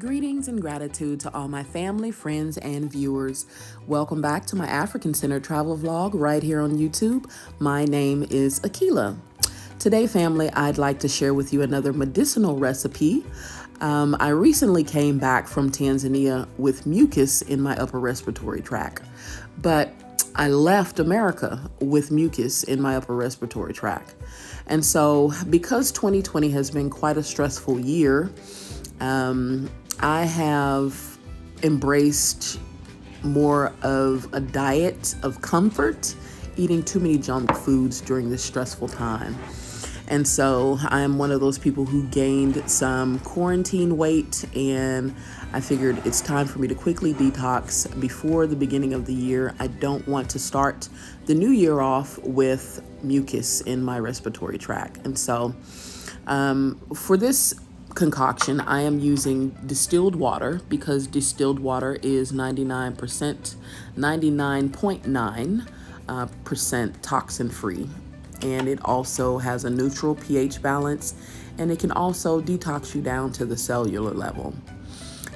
Greetings and gratitude to all my family, friends, and viewers. Welcome back to my African Center travel vlog right here on YouTube. My name is Akila. Today, family, I'd like to share with you another medicinal recipe. I recently came back from Tanzania with mucus in my upper respiratory tract, but I left America with mucus in my upper respiratory tract. And so because 2020 has been quite a stressful year, I have embraced more of a diet of comfort, eating too many junk foods during this stressful time. And so I am one of those people who gained some quarantine weight, and I figured it's time for me to quickly detox before the beginning of the year. I don't want to start the new year off with mucus in my respiratory tract. And so for this concoction, I am using distilled water because distilled water is 99.9% toxin free. And it also has a neutral pH balance, and it can also detox you down to the cellular level.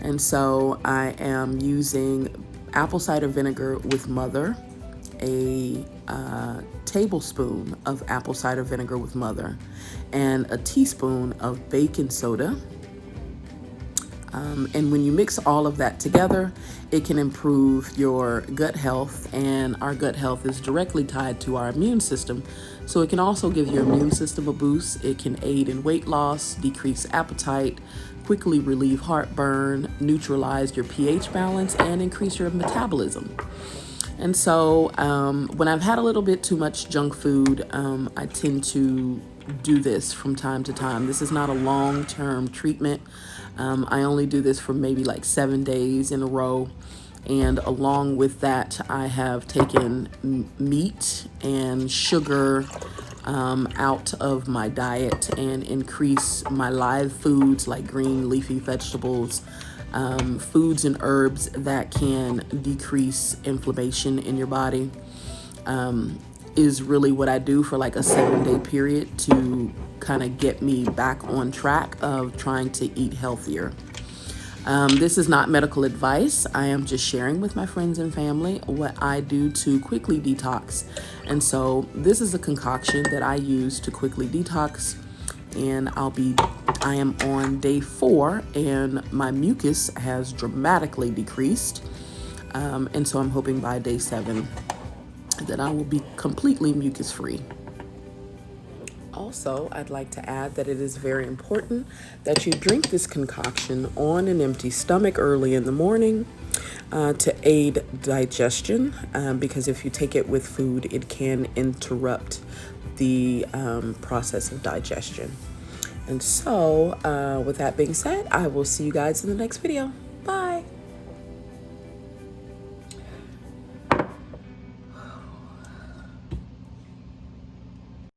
And so I am using apple cider vinegar with mother, a tablespoon of apple cider vinegar with mother, and a teaspoon of baking soda. And when you mix all of that together, it can improve your gut health, and our gut health is directly tied to our immune system. So it can also give your immune system a boost. It can aid in weight loss, decrease appetite, quickly relieve heartburn, neutralize your pH balance, and increase your metabolism. And so when I've had a little bit too much junk food, I tend to do this from time to time. This is not a long-term treatment. I only do this for maybe like 7 days in a row. And along with that, I have taken meat and sugar out of my diet and increase my live foods like green leafy vegetables, foods and herbs that can decrease inflammation in your body. Is really what I do for like a 7-day period to kind of get me back on track of trying to eat healthier. This is not medical advice. I am just sharing with my friends and family what I do to quickly detox. And so this is a concoction that I use to quickly detox, and I am on day 4, and my mucus has dramatically decreased. And so I'm hoping by day 7 that I will be completely mucus free. Also, I'd like to add that it is very important that you drink this concoction on an empty stomach early in the morning to aid digestion, because if you take it with food, it can interrupt the process of digestion. And so with that being said, I will see you guys in the next video. Bye.